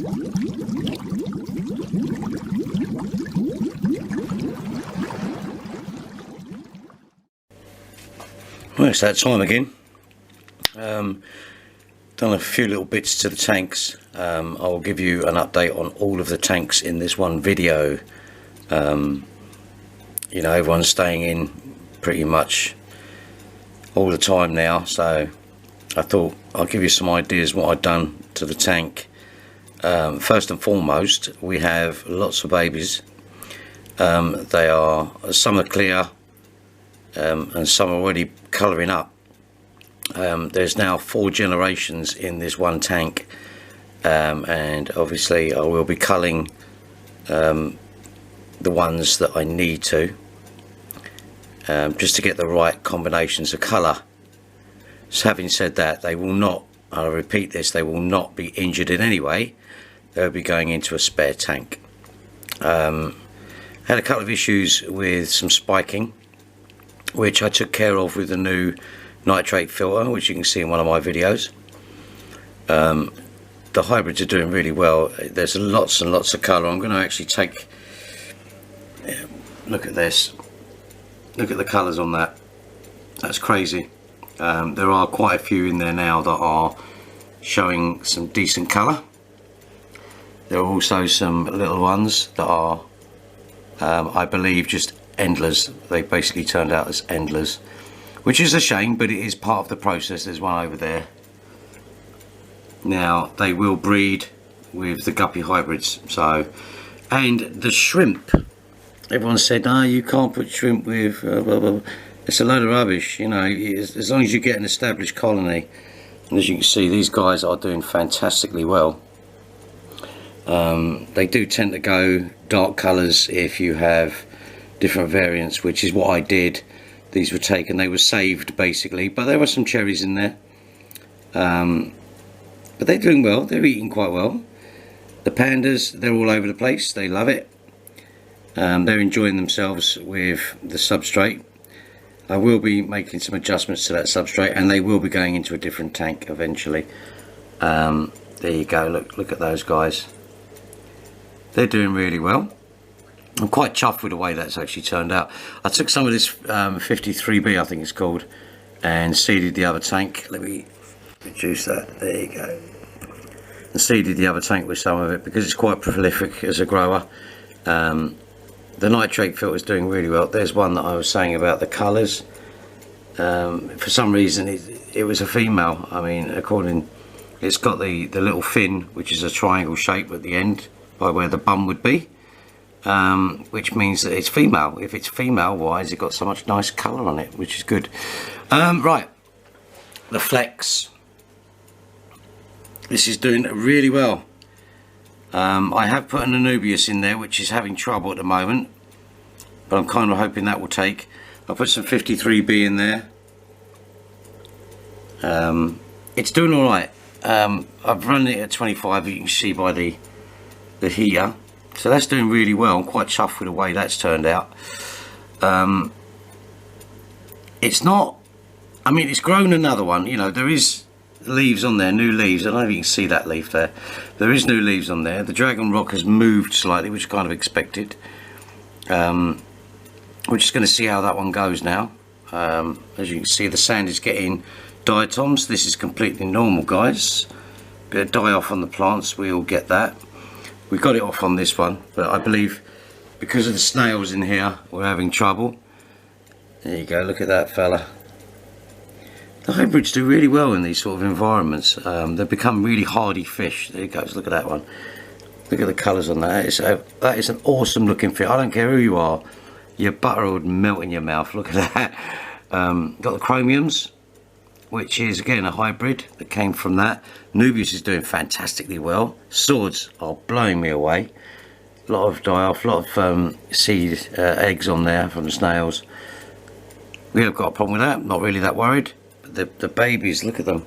Well, it's that time again. Done a few little bits to the tanks. I'll give you an update on all of the tanks in this one video. You know, everyone's staying in pretty much all the time now, so I thought I'll give you some ideas what I've done to the tank. First and foremost, we have lots of babies. Some are clear, and some are already colouring up. There's now 4 generations in this one tank, and obviously I will be culling the ones that I need to, just to get the right combinations of colour. So having said that, they will not, I'll repeat this, they will not be injured in any way. They'll be going into a spare tank. Had a couple of issues with some spiking, which I took care of with the new nitrate filter, which you can see in one of my videos. The hybrids are doing really well. There's lots and lots of colour. I'm going to actually take, look at this, look at the colours on that. That's crazy. There are quite a few in there now that are showing some decent colour. There are also some little ones that are, I believe, just endless. They basically turned out as endless, which is a shame, but it is part of the process. There's one over there. Now they will breed with the guppy hybrids. So, and the shrimp, everyone said, no, you can't put shrimp with blah, blah, blah. It's a load of rubbish, you know. As long as you get an established colony, and as you can see, these guys are doing fantastically well. They do tend to go dark colours if you have different variants, which is what I did. These were taken, they were saved basically, but there were some cherries in there. But they're doing well, they're eating quite well. The pandas, they're all over the place, they love it. They're enjoying themselves with the substrate. I will be making some adjustments to that substrate, and they will be going into a different tank eventually. There you go, look at those guys. They're doing really well. I'm quite chuffed with the way that's actually turned out. I took some of this 53B, I think it's called, and seeded the other tank. Let me reduce that. There you go. And seeded the other tank with some of it because it's quite prolific as a grower. The nitrate filter is doing really well. There's one that I was saying about the colours. For some reason it was a female. I mean, it's got the little fin, which is a triangle shape at the end by where the bum would be. Which means that it's female. If it's female, why has it got so much nice colour on it, which is good. Right, the Flex, this is doing really well. I have put an Anubias in there, which is having trouble at the moment, but I'm kind of hoping that will take. I'll put some 53B in there. It's doing alright. I've run it at 25, you can see by the heater. So that's doing really well. I'm quite chuffed with the way that's turned out. It's not, I mean, it's grown another one. You know, there is leaves on there, new leaves. I don't know if you can see that leaf there. There is new leaves on there. The Dragon Rock has moved slightly, which is kind of expected. We're just going to see how that one goes now. As you can see, the sand is getting diatoms. This is completely normal, guys. Bit of die off on the plants, we all get that. We got it off on this one, but I believe because of the snails in here, we're having trouble. There you go, look at that fella. The hybrids do really well in these sort of environments. They've become really hardy fish. There you go, look at that one. Look at the colours on that. That is an awesome looking fish. I don't care who you are, your butter would melt in your mouth. Look at that. Got the chromiums, which is again a hybrid that came from that. Nubius is doing fantastically well. Swords are blowing me away. A lot of die-off, a lot of seed eggs on there from the snails. We have got a problem with that, not really that worried. But the babies, look at them.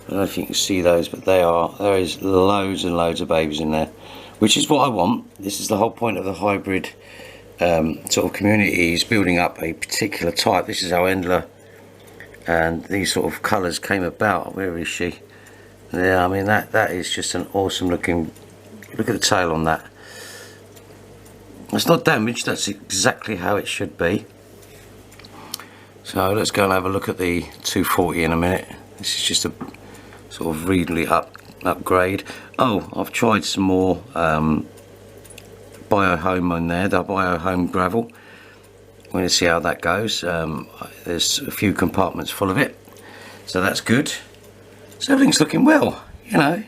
I don't know if you can see those, but there is loads and loads of babies in there, which is what I want. This is the whole point of the hybrid sort of community, is building up a particular type. This is how Endler and these sort of colours came about. Where is she? Yeah, I mean that is just an awesome looking. Look at the tail on that. It's not damaged. That's exactly how it should be. So let's go and have a look at the 240 in a minute. This is just a sort of really upgrade. Oh, I've tried some more Biohome on there, the Biohome gravel. We're going to see how that goes. There's a few compartments full of it, so that's good. So everything's looking well, you know.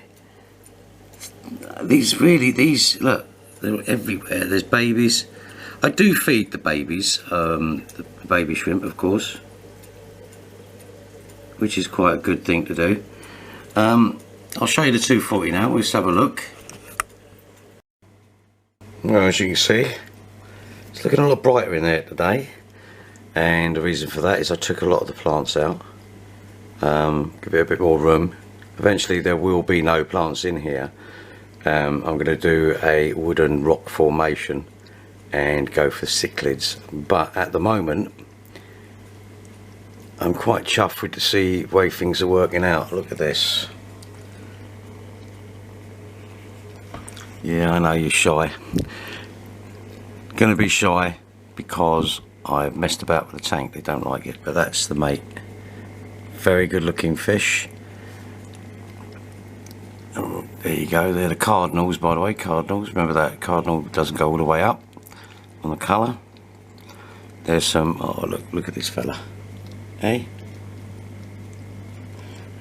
These look, they're everywhere. There's babies. I do feed the babies, the baby shrimp, of course, which is quite a good thing to do. I'll show you the 240 now. Let's have a look. Well, as you can see, it's looking a lot brighter in there today, and the reason for that is I took a lot of the plants out, give it a bit more room. Eventually there will be no plants in here. I'm going to do a wooden rock formation and go for cichlids, but at the moment I'm quite chuffed with to see the way things are working out. Look at this. Yeah, I know you're shy. Gonna be shy because I've messed about with the tank. They don't like it, but that's the mate. Very good looking fish. Oh, there you go. They're the cardinals, by the way. Cardinals. Remember that cardinal doesn't go all the way up on the colour. There's some. Oh, look at this fella. Hey.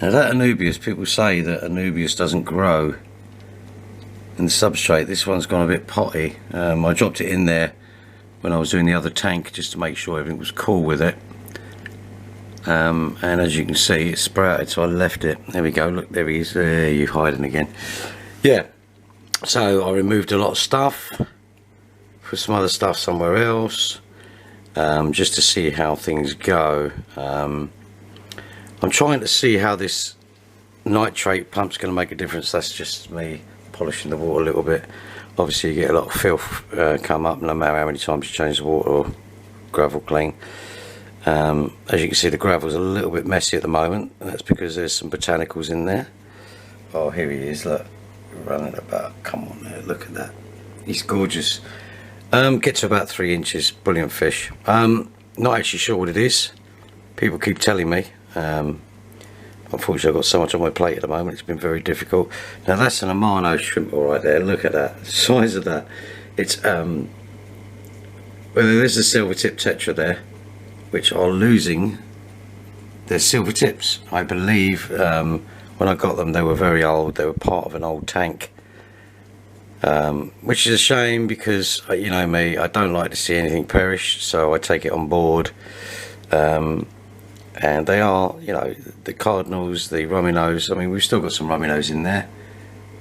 Now that Anubias, people say that Anubias doesn't grow in the substrate. This one's gone a bit potty. I dropped it in there when I was doing the other tank just to make sure everything was cool with it, and as you can see it sprouted, so I left it. There we go. Look, there he is. There you hiding again. Yeah, so I removed a lot of stuff, put some other stuff somewhere else, just to see how things go. I'm trying to see how this nitrate pump's going to make a difference. That's just me polishing the water a little bit. Obviously you get a lot of filth come up no matter how many times you change the water or gravel clean. As you can see, the gravel's a little bit messy at the moment, and that's because there's some botanicals in there. Oh, here he is, look, running about. Come on there, look at that. He's gorgeous. Get to about 3 inches. Brilliant fish. Not actually sure what it is. People keep telling me. Unfortunately I've got so much on my plate at the moment, it's been very difficult. Now that's an Amano shrimp all right there. Look at that, the size of that. It's well, there's a silver tip tetra there, which are losing their silver tips. I believe when I got them they were very old. They were part of an old tank, which is a shame because you know me, I don't like to see anything perish, so I take it on board. And they are, you know, the cardinals, the rumminos. I mean, we've still got some rumminos in there,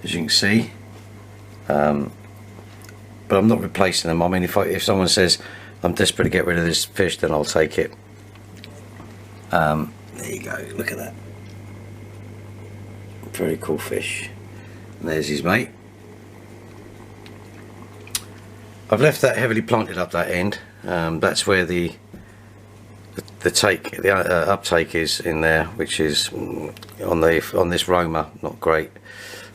as you can see. But I'm not replacing them. I mean, if someone says I'm desperate to get rid of this fish, then I'll take it. There you go. Look at that. Very cool fish. And there's his mate. I've left that heavily planted up that end. That's where the uptake is in there, which is on this Roma, not great.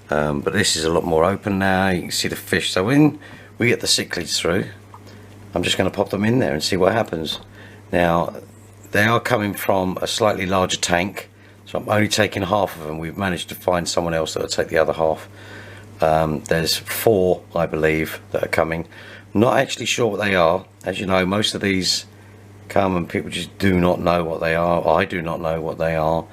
But this is a lot more open now. You can see the fish. So when we get the cichlids through, I'm just going to pop them in there and see what happens. Now they are coming from a slightly larger tank, so I'm only taking half of them. We've managed to find someone else that will take the other half. There's 4, I believe, that are coming. I'm not actually sure what they are. As you know, most of these come and people just do not know what they are. I do not know what they are.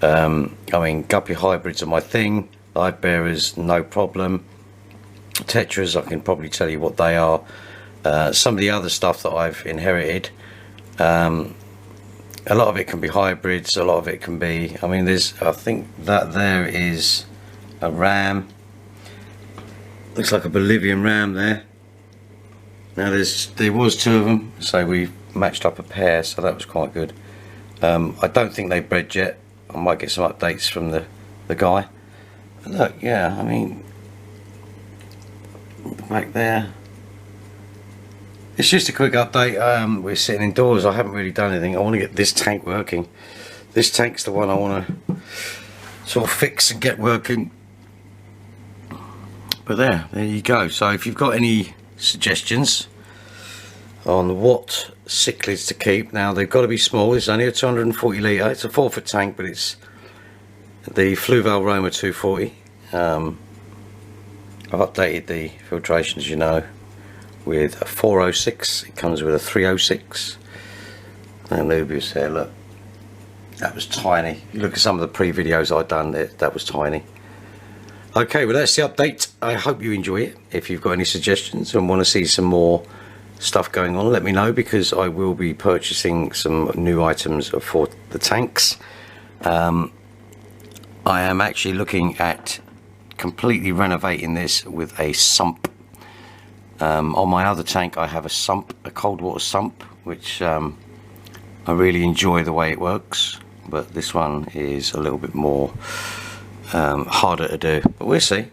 I mean, guppy hybrids are my thing. Live bearers, no problem. Tetras, I can probably tell you what they are. Some of the other stuff that I've inherited, a lot of it can be hybrids, a lot of it can be, I mean, I think that there is a ram. Looks like a Bolivian ram there. Now there was 2 of them, so we matched up a pair, so that was quite good. I don't think they bred yet. I might get some updates from the guy. But look, yeah, I mean, back there. It's just a quick update. We're sitting indoors. I haven't really done anything. I want to get this tank working. This tank's the one I want to sort of fix and get working. But there you go. So if you've got any suggestions on what cichlids to keep, now they've got to be small. It's only a 240 litre, it's a 4-foot tank, but it's the Fluval Roma 240. I've updated the filtration, as you know, with a 406. It comes with a 306. And Lubius there, look, that was tiny. If you look at some of the pre-videos I've done, that was tiny. Okay, well that's the update. I hope you enjoy it. If you've got any suggestions and want to see some more stuff going on, let me know, because I will be purchasing some new items for the tanks. I am actually looking at completely renovating this with a sump. On my other tank I have a sump, a cold water sump, which I really enjoy the way it works, but this one is a little bit more harder to do, but we'll see.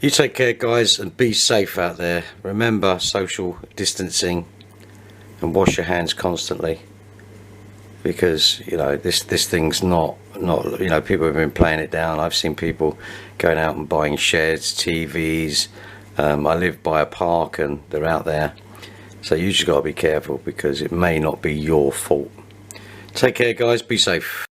You take care, guys, and be safe out there. Remember social distancing and wash your hands constantly, because you know this thing's not you know, people have been playing it down. I've seen people going out and buying sheds, TVs. I live by a park and they're out there, so you just got to be careful, because it may not be your fault. Take care, guys, be safe.